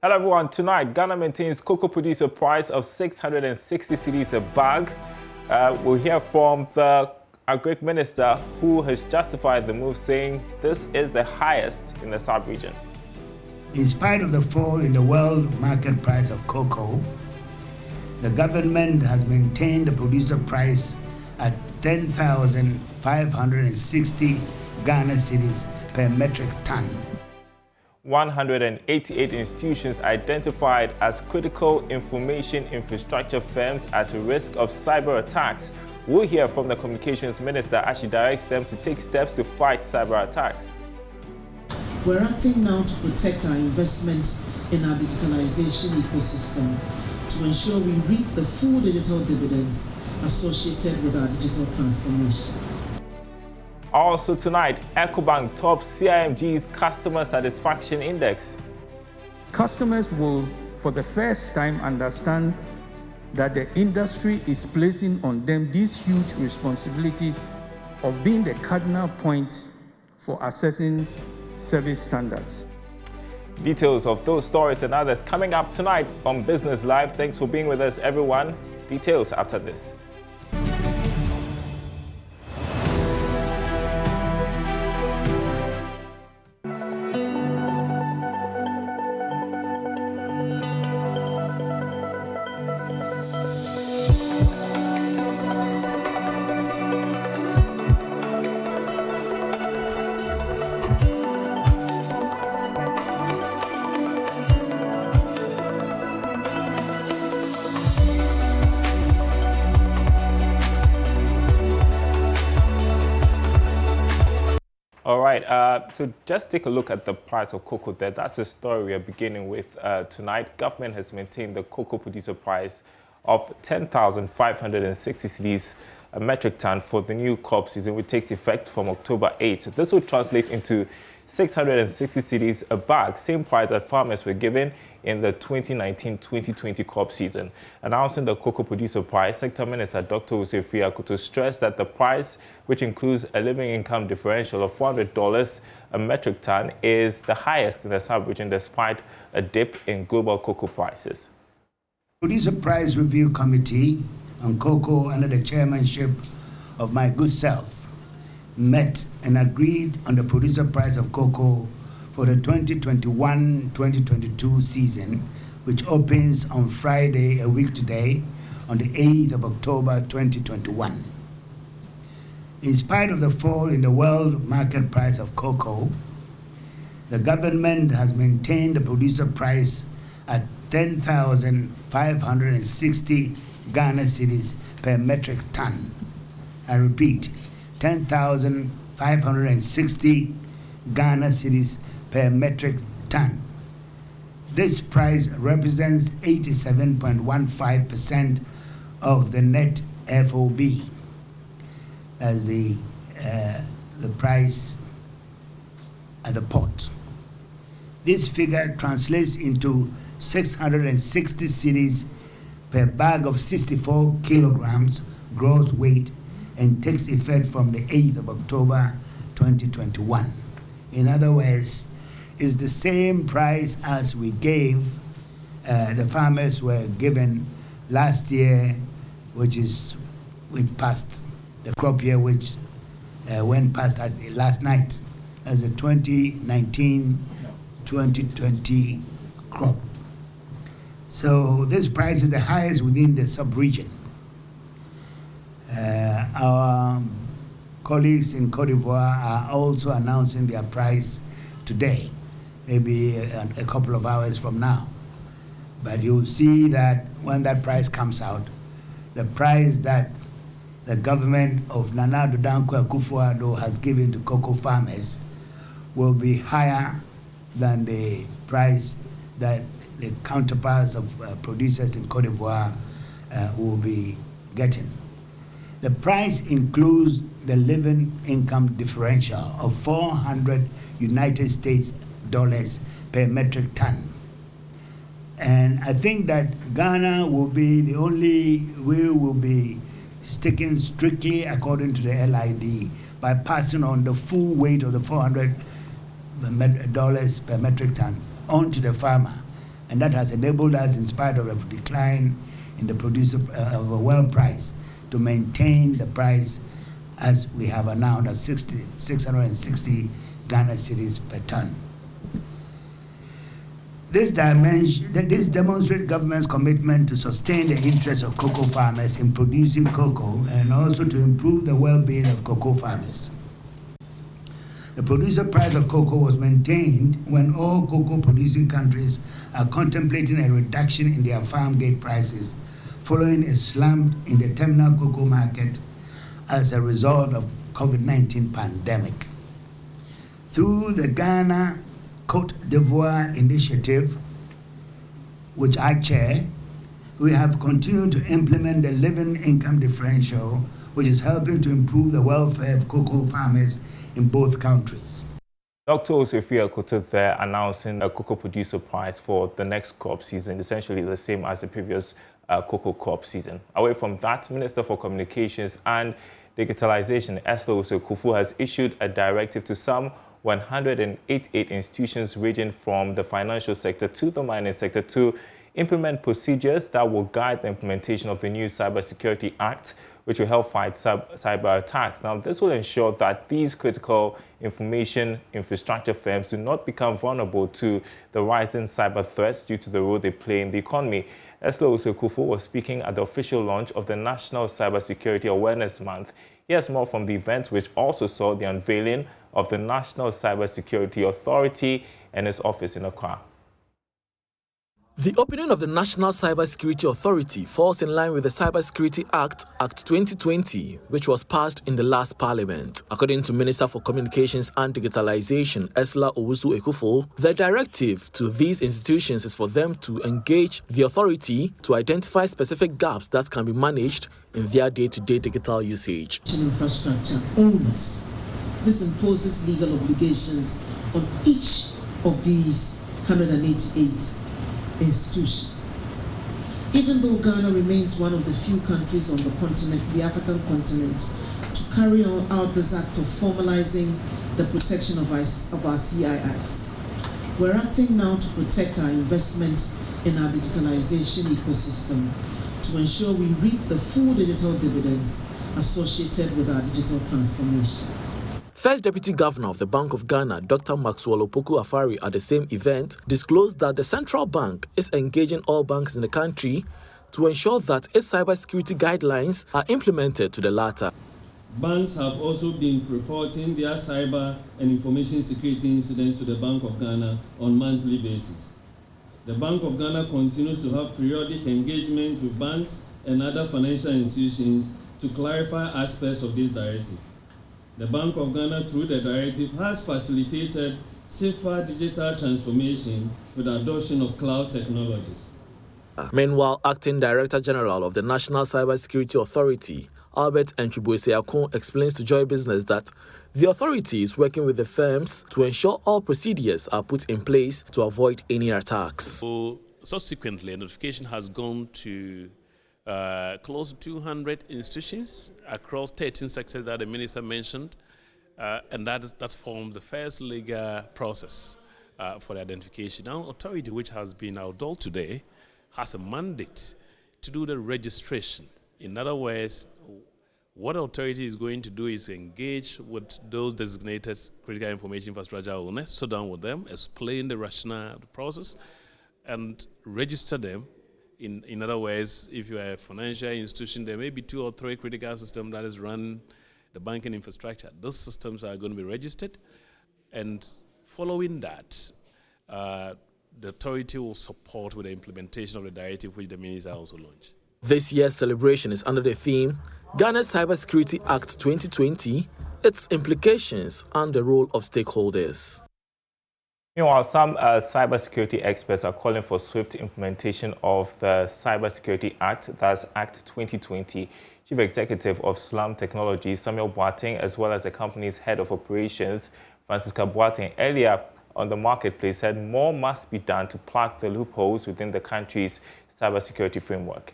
Hello everyone, tonight Ghana maintains cocoa producer price of 660 cedis a bag. We'll hear from the Agric Minister who has justified the move, saying this is the highest in the sub-region. In spite of the fall in the world market price of cocoa, the government has maintained the producer price at 10,560 Ghana cedis per metric ton. 188 institutions identified as critical information infrastructure firms at risk of cyber attacks. We'll hear from the Communications Minister as she directs them to take steps to fight cyber attacks. We're acting now to protect our investment in our digitalization ecosystem to ensure we reap the full digital dividends associated with our digital transformation. Also tonight, EcoBank tops CIMG's Customer Satisfaction Index. Customers will, for the first time, understand that the industry is placing on them this huge responsibility of being the cardinal point for assessing service standards. Details of those stories and others coming up tonight on Business Live. Thanks for being with us, everyone. Details after this. All right, so just take a look at the price of cocoa there. That's the story we are beginning with tonight. Government has maintained the cocoa producer price of 10,560 cedis a metric ton for the new crop season, which takes effect from October 8th. This will translate into 660 cedis a bag, same price that farmers were given in the 2019-2020 crop season. Announcing the cocoa producer price, Sector Minister Dr. Usefi Akuto stressed that the price, which includes a living income differential of $400 a metric ton, is the highest in the sub-region despite a dip in global cocoa prices. Producer Price Review Committee on Cocoa, under the chairmanship of my good self, met and agreed on the producer price of cocoa for the 2021-2022 season, which opens on Friday, a week today, on the 8th of October 2021. In spite of the fall in the world market price of cocoa, the government has maintained the producer price at 10,560 Ghana cedis per metric ton. I repeat, 10,560 Ghana cedis per metric ton. This price represents 87.15% of the net FOB as the price at the port. This figure translates into 660 cedis per bag of 64 kilograms gross weight and takes effect from the 8th of October 2021. In other words, it's the same price as we gave the farmers were given last year, which passed the crop year, which went past last night as the 2019-2020 crop. So this price is the highest within the sub-region. Our colleagues in Cote d'Ivoire are also announcing their price today, maybe a couple of hours from now. But you'll see that when that price comes out, the price that the government of Nana Addo Dankwa Akufo-Addo has given to cocoa farmers will be higher than the price that the counterparts of producers in Cote d'Ivoire will be getting. The price includes the living income differential of 400 United States dollars per metric ton. And I think that Ghana will be the only, we will be sticking strictly according to the LID by passing on the full weight of the $400 per metric ton onto the farmer. And that has enabled us, in spite of a decline in the producer of a well price, to maintain the price as we have announced at 660 Ghana cedis per ton. This demonstrates government's commitment to sustain the interests of cocoa farmers in producing cocoa and also to improve the well-being of cocoa farmers. The producer price of cocoa was maintained when all cocoa-producing countries are contemplating a reduction in their farm gate prices following a slump in the terminal cocoa market as a result of COVID-19 pandemic. Through the Ghana Côte d'Ivoire initiative, which I chair, we have continued to implement the living income differential, which is helping to improve the welfare of cocoa farmers in both countries. Dr. Osofia Koto there announcing a cocoa producer price for the next crop season, essentially the same as the previous cocoa crop season. Away from that, Minister for Communications and Digitalization, Esther Osei-Kuffour, has issued a directive to some 188 institutions ranging from the financial sector to the mining sector to implement procedures that will guide the implementation of the new Cybersecurity Act, which will help fight cyber attacks. Now, this will ensure that these critical information infrastructure firms do not become vulnerable to the rising cyber threats due to the role they play in the economy. Esther Osei-Kuffour was speaking at the official launch of the National Cybersecurity Awareness Month. Here's more from the event, which also saw the unveiling of the National Cybersecurity Authority and its office in Accra. The opening of the National Cybersecurity Authority falls in line with the Cybersecurity Act, Act 2020, which was passed in the last Parliament. According to Minister for Communications and Digitalization, Esther Osei-Kuffour, the directive to these institutions is for them to engage the authority to identify specific gaps that can be managed in their day-to-day digital usage. Infrastructure owners. This imposes legal obligations on each of these 188 institutions. Even though Ghana remains one of the few countries on the continent, the African continent, to carry out this act of formalizing the protection of our CIIs, we're acting now to protect our investment in our digitalization ecosystem to ensure we reap the full digital dividends associated with our digital transformation. First Deputy Governor of the Bank of Ghana, Dr. Maxwell Opoku-Afari, at the same event, disclosed that the central bank is engaging all banks in the country to ensure that its cybersecurity guidelines are implemented to the latter. Banks have also been reporting their cyber and information security incidents to the Bank of Ghana on a monthly basis. The Bank of Ghana continues to have periodic engagement with banks and other financial institutions to clarify aspects of this directive. The Bank of Ghana, through the directive, has facilitated safer digital transformation with the adoption of cloud technologies. Meanwhile, Acting Director General of the National Cybersecurity Authority, Albert Ntwiboese-Akon, explains to Joy Business that the authority is working with the firms to ensure all procedures are put in place to avoid any attacks. So, subsequently, a notification has gone to close to 200 institutions across 13 sectors that the minister mentioned, and that forms the first legal process for the identification. Now, authority, which has been outdoor today, has a mandate to do the registration. In other words, what the authority is going to do is engage with those designated critical information infrastructure owners, sit down with them, explain the rationale of the process, and register them. In other words, if you are a financial institution, there may be 2 or 3 critical systems that is run the banking infrastructure. Those systems are going to be registered, and following that, the authority will support with the implementation of the directive which the minister also launched. This year's celebration is under the theme Ghana's Cybersecurity Act 2020, its implications and the role of stakeholders. Meanwhile, some cybersecurity experts are calling for swift implementation of the Cybersecurity Act, that's Act 2020. Chief Executive of Slum Technology, Samuel Boateng, as well as the company's head of operations, Francisca Boateng, earlier on the marketplace said more must be done to plug the loopholes within the country's cybersecurity framework.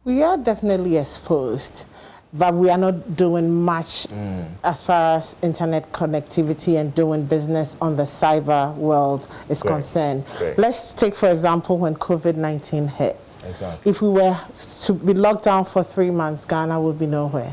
We are definitely exposed. but we are not doing much as far as internet connectivity and doing business on the cyber world is concerned. Let's take, for example, when COVID-19 hit. Exactly. If we were to be locked down for 3 months, Ghana would be nowhere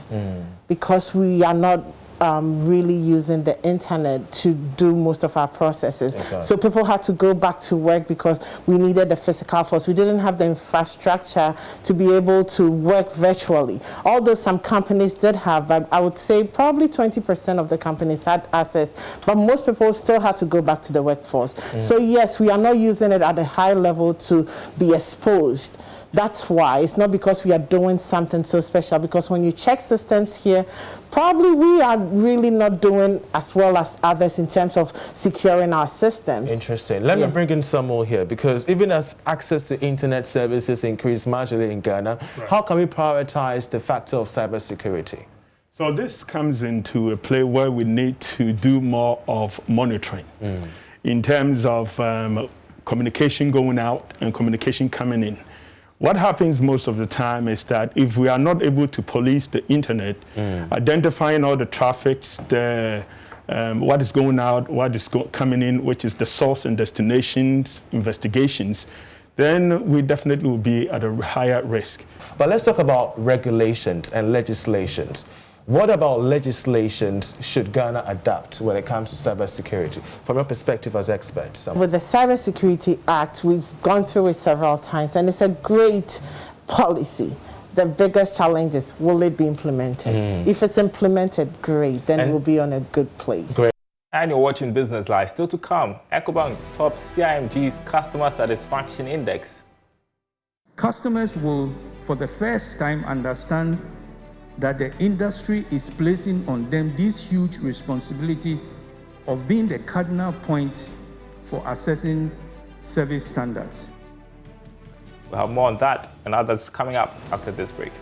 because we are not really using the internet to do most of our processes. Exactly. So people had to go back to work because we needed the physical force. We didn't have the infrastructure to be able to work virtually. Although some companies did have, but I would say probably 20% of the companies had access, but most people still had to go back to the workforce. So yes, we are not using it at a high level to be exposed. That's why. It's not because we are doing something so special, because when you check systems here, probably we are really not doing as well as others in terms of securing our systems. Interesting. Let me bring in some more here, because even as access to internet services increase marginally in Ghana, how can we prioritize the factor of cybersecurity? So this comes into a play where we need to do more of monitoring in terms of communication going out and communication coming in. What happens most of the time is that if we are not able to police the internet, identifying all the traffics, what is going out, what is coming in, which is the source and destinations, investigations, then we definitely will be at a higher risk. But let's talk about regulations and legislations. What about legislations should Ghana adopt when it comes to cybersecurity, from your perspective as experts? With the Cybersecurity Act, we've gone through it several times, and it's a great policy. The biggest challenge is, will it be implemented? If it's implemented, great, then we'll be on a good place. Great. And you're watching Business Live. Still to come, EcoBank tops CIMG's Customer Satisfaction Index. Customers will, for the first time, understand that the industry is placing on them this huge responsibility of being the cardinal point for assessing service standards. We'll have more on that and others coming up after this break.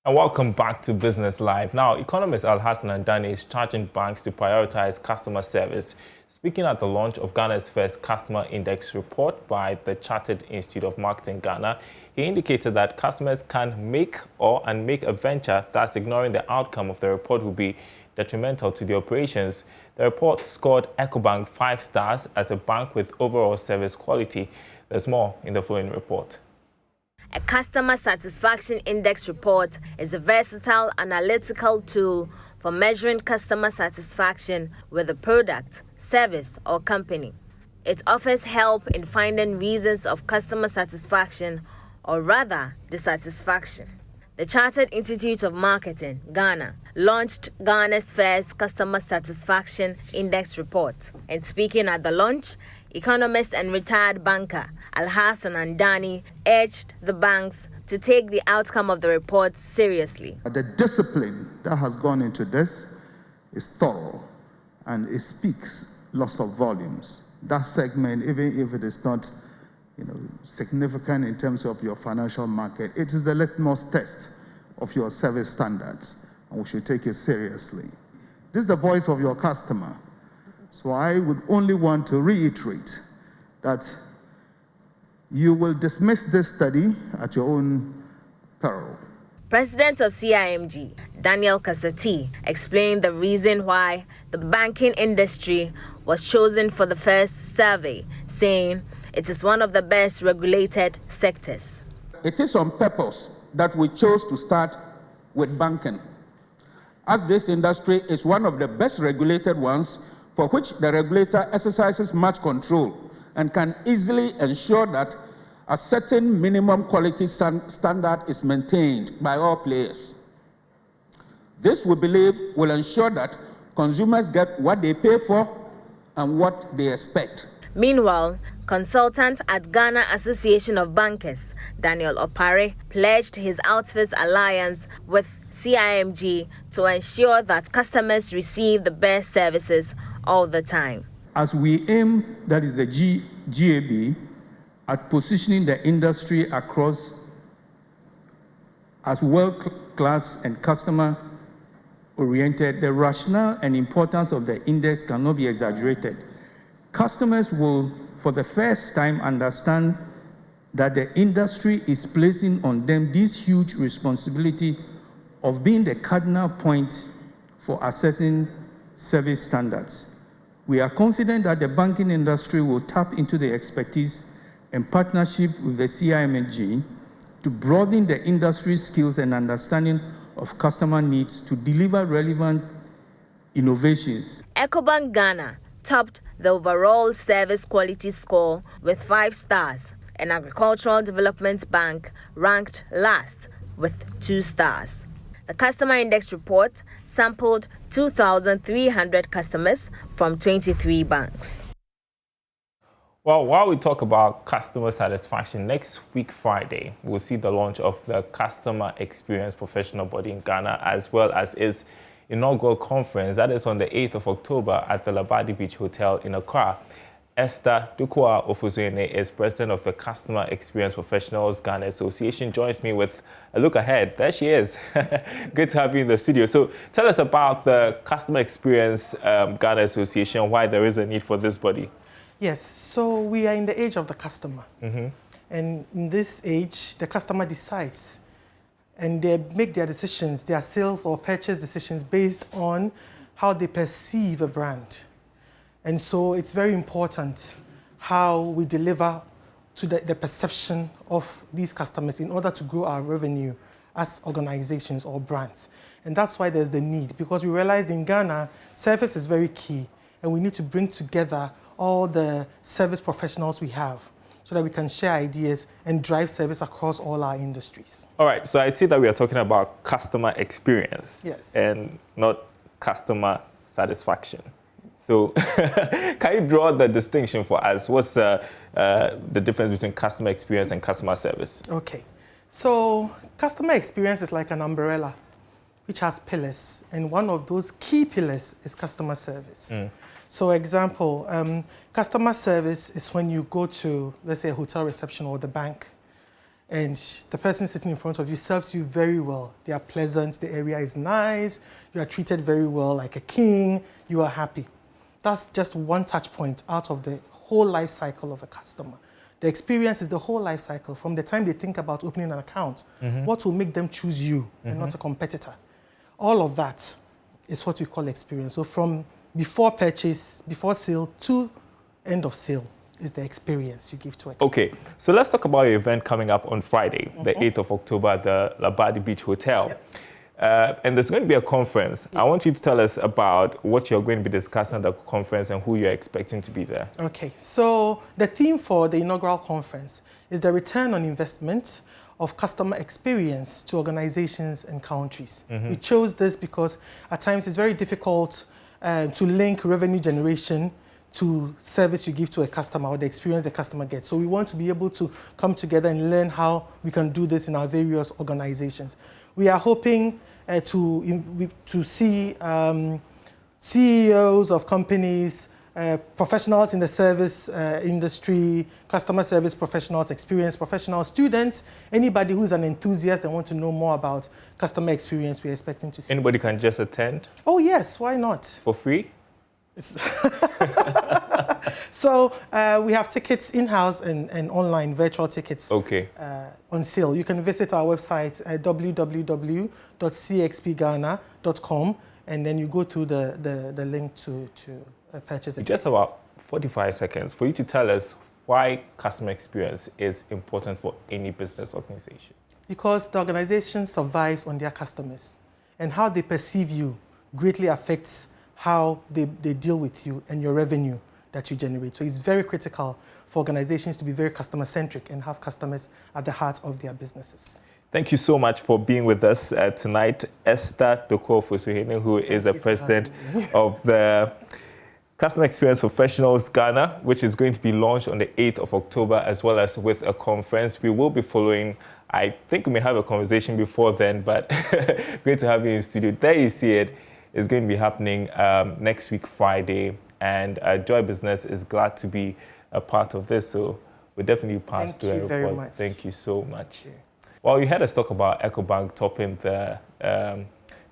And welcome back to Business Live. Now, economist Alhassan Andani is charging banks to prioritize customer service. Speaking at the launch of Ghana's first Customer Index report by the Chartered Institute of Marketing Ghana, he indicated that customers can make a venture, thus ignoring the outcome of the report will be detrimental to the operations. The report scored Ecobank 5 stars as a bank with overall service quality. There's more in the following report. A customer satisfaction index report is a versatile analytical tool for measuring customer satisfaction with a product, service, or company. It offers help in finding reasons of customer satisfaction, or rather, dissatisfaction. The Chartered Institute of Marketing, Ghana, launched Ghana's first customer satisfaction index report. And speaking at the launch, economist and retired banker Alhassan Andani urged the banks to take the outcome of the report seriously. The discipline that has gone into this is thorough, and it speaks lots of volumes. That segment, even if it is not significant in terms of your financial market, it is the litmus test of your service standards, and we should take it seriously. This is the voice of your customer. So I would only want to reiterate that you will dismiss this study at your own peril. President of CIMG, Daniel Kasati, explained the reason why the banking industry was chosen for the first survey, saying it is one of the best regulated sectors. It is on purpose that we chose to start with banking, as this industry is one of the best regulated ones, for which the regulator exercises much control and can easily ensure that a certain minimum quality standard is maintained by all players. This, we believe, will ensure that consumers get what they pay for and what they expect. Meanwhile, consultant at Ghana Association of Bankers, Daniel Opare, pledged his outfit's alliance with CIMG to ensure that customers receive the best services all the time. As we aim, that is the GAB, at positioning the industry across as world-class and customer-oriented, the rationale and importance of the index cannot be exaggerated. Customers will, for the first time, understand that the industry is placing on them this huge responsibility of being the cardinal point for assessing service standards. We are confident that the banking industry will tap into the expertise and partnership with the CIMG to broaden the industry's skills and understanding of customer needs to deliver relevant innovations. Ecobank Ghana topped the overall service quality score with 5 stars, and Agricultural Development Bank ranked last with 2 stars. The Customer Index report sampled 2,300 customers from 23 banks. Well, while we talk about customer satisfaction, next week, Friday, we'll see the launch of the Customer Experience Professional Body in Ghana, as well as its inaugural conference. That is on the 8th of October at the Labadi Beach Hotel in Accra. Esther Dukwa Ofuzene is president of the Customer Experience Professionals Ghana Association, joins me with a look ahead. There she is. Good to have you in the studio. So tell us about the Customer Experience Ghana Association, why there is a need for this body. Yes, so we are in the age of the customer. And in this age, the customer decides, and they make their decisions, their sales or purchase decisions based on how they perceive a brand. And so it's very important how we deliver to the perception of these customers in order to grow our revenue as organizations or brands. And that's why there's the need, because we realized in Ghana, service is very key, and we need to bring together all the service professionals we have so that we can share ideas and drive service across all our industries. All right, so I see that we are talking about customer experience, yes, and not customer satisfaction. So can you draw the distinction for us? What's the difference between customer experience and customer service? Okay, so customer experience is like an umbrella which has pillars, and one of those key pillars is customer service. So example, customer service is when you go to, let's say, a hotel reception or the bank, and the person sitting in front of you serves you very well. They are pleasant, the area is nice, you are treated very well like a king, you are happy. That's just one touch point out of the whole life cycle of a customer. The experience is the whole life cycle, from the time they think about opening an account, what will make them choose you and not a competitor. All of that is what we call experience. So from before purchase, before sale to end of sale is the experience you give to a customer. Okay, so let's talk about your event coming up on Friday, the 8th of October at the Labadi Beach Hotel. Yep. And there's going to be a conference. Yes. I want you to tell us about what you're going to be discussing at the conference and who you're expecting to be there. Okay, so the theme for the inaugural conference is the return on investment of customer experience to organizations and countries. We chose this because at times it's very difficult to link revenue generation to service you give to a customer or the experience the customer gets. So we want to be able to come together and learn how we can do this in our various organizations. We are hoping to see CEOs of companies, professionals in the service industry, customer service professionals, experience professionals, students, anybody who's an enthusiast and want to know more about customer experience, we're expecting to see. Anybody can just attend? Oh yes, why not? For free? So we have tickets in-house and online virtual tickets on sale. You can visit our website at www.cxpghana.com and then you go to the link to purchase it. Just about 45 seconds for you to tell us why customer experience is important for any business organization. Because the organization survives on their customers and how they perceive you greatly affects how they deal with you and your revenue that you generate. So it's very critical for organizations to be very customer-centric and have customers at the heart of their businesses. Thank you so much for being with us tonight, Esther Dokuo-Fosuhene, who is the president of the Customer Experience Professionals Ghana, which is going to be launched on the 8th of October, as well as with a conference. We will be following. I think we may have a conversation before then, but great to have you in the studio. There you see it. It's going to be happening next week, Friday, and Joy Business is glad to be a part of this. So we'll definitely pass to a report. Very much. Thank you so much. Well, you heard us talk about EcoBank topping the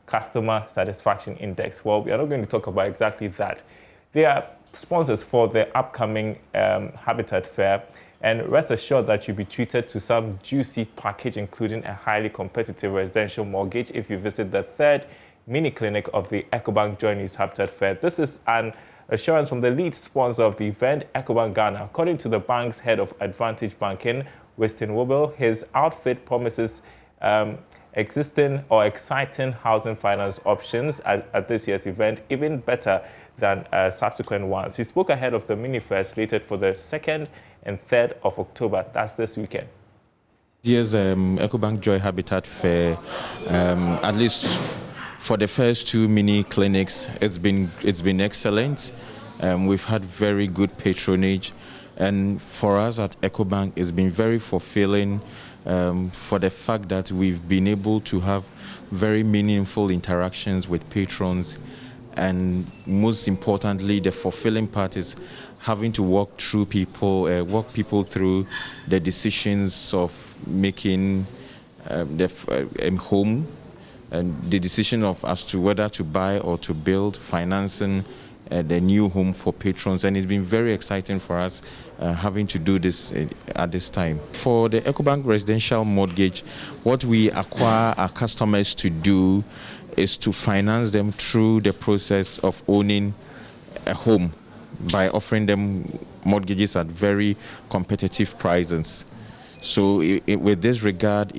Customer Satisfaction Index. Well, we are not going to talk about exactly that. They are sponsors for the upcoming Habitat Fair. And rest assured that you'll be treated to some juicy package, including a highly competitive residential mortgage if you visit the third mini clinic of the EcoBank JoyNews Habitat Fair. This is an assurance from the lead sponsor of the event, EcoBank Ghana. According to the bank's head of Advantage Banking, Weston Wobel, his outfit promises existing or exciting housing finance options at this year's event, even better than subsequent ones. He spoke ahead of the mini fair slated for the 2nd and 3rd of October. That's this weekend. This year's EcoBank Joy Habitat Fair, at least for the first 2 mini clinics, it's been excellent. We've had very good patronage, and for us at EcoBank, it's been very fulfilling for the fact that we've been able to have very meaningful interactions with patrons, and most importantly, the fulfilling part is having to walk people through the decisions of making the home, and the decision as to whether to buy or to build, financing the new home for patrons. And it's been very exciting for us having to do this at this time. For the EcoBank residential mortgage, what we acquire our customers to do is to finance them through the process of owning a home by offering them mortgages at very competitive prices. So with this regard,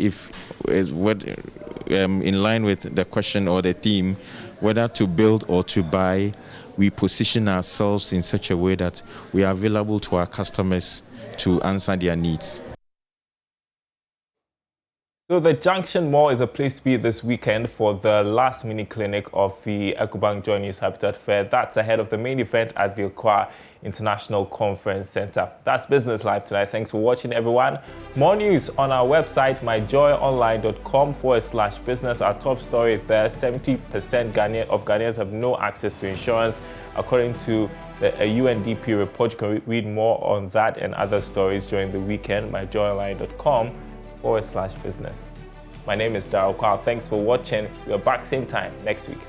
in line with the question or the theme, whether to build or to buy, we position ourselves in such a way that we are available to our customers to answer their needs. So the Junction Mall is a place to be this weekend for the last mini clinic of the EcoBank JoyNews Habitat Fair. That's ahead of the main event at the Accra International Conference Center. That's Business Live tonight. Thanks for watching, everyone. More news on our website, myjoyonline.com/business. Our top story there, 70% of Ghanaians have no access to insurance, according to a UNDP report. You can read more on that and other stories during the weekend, myjoyonline.com/business. My name is Darryl Kwao. Thanks for watching. We're back same time next week.